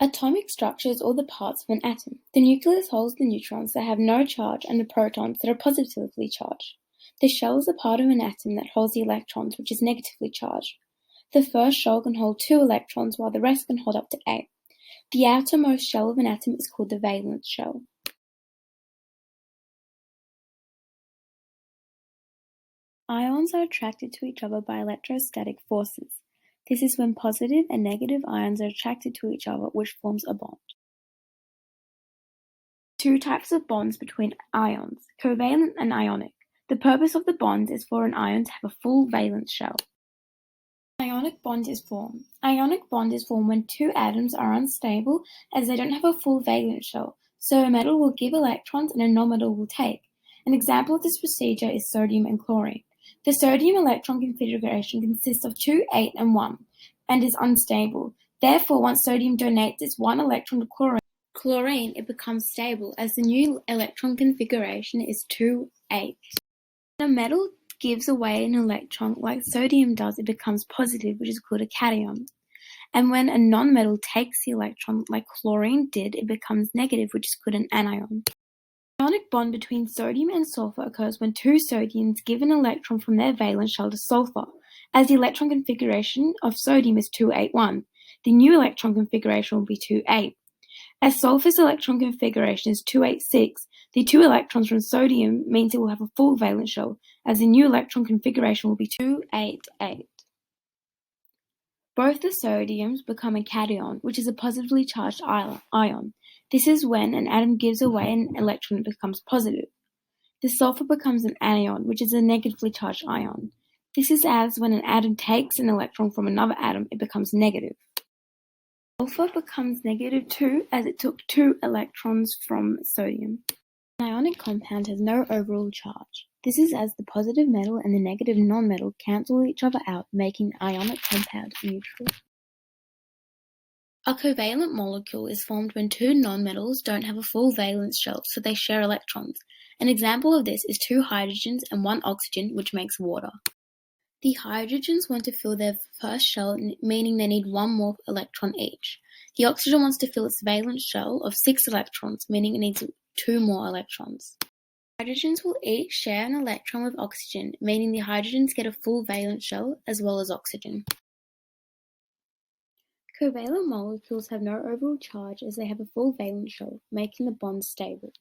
Atomic structure is all the parts of an atom. The nucleus holds the neutrons that have no charge and the protons that are positively charged. The shell is a part of an atom that holds the electrons, which is negatively charged. The first shell can hold 2 electrons while the rest can hold up to 8. The outermost shell of an atom is called the valence shell. Ions are attracted to each other by electrostatic forces. This is when positive and negative ions are attracted to each other, which forms a bond. Two types of bonds between ions, covalent and ionic. The purpose of the bonds is for an ion to have a full valence shell. Ionic bond is formed. Ionic bond is formed when two atoms are unstable as they don't have a full valence shell, so a metal will give electrons and a nonmetal will take. An example of this procedure is sodium and chlorine. The sodium electron configuration consists of 2, 8, and 1, and is unstable. Therefore, once sodium donates its 1 electron to chlorine, it becomes stable, as the new electron configuration is 2, 8. When a metal gives away an electron like sodium does, it becomes positive, which is called a cation. And when a nonmetal takes the electron like chlorine did, it becomes negative, which is called an anion. The ionic bond between sodium and sulfur occurs when two sodiums give an electron from their valence shell to sulfur. As the electron configuration of sodium is 281, the new electron configuration will be 28. As sulfur's electron configuration is 286, the 2 electrons from sodium means it will have a full valence shell, as the new electron configuration will be 288. Both the sodiums become a cation, which is a positively charged ion. This is when an atom gives away an electron and becomes positive. The sulfur becomes an anion, which is a negatively charged ion. This is as when an atom takes an electron from another atom, it becomes negative. Sulfur becomes negative too, as it took 2 electrons from sodium. An ionic compound has no overall charge. This is as the positive metal and the negative nonmetal cancel each other out, making the ionic compound neutral. A covalent molecule is formed when 2 nonmetals don't have a full valence shell, so they share electrons. An example of this is 2 hydrogens and 1 oxygen, which makes water. The hydrogens want to fill their first shell, meaning they need 1 more electron each. The oxygen wants to fill its valence shell of 6 electrons, meaning it needs 2 more electrons. Hydrogens will each share an electron with oxygen, meaning the hydrogens get a full valence shell as well as oxygen. Covalent molecules have no overall charge as they have a full valence shell, making the bonds stable.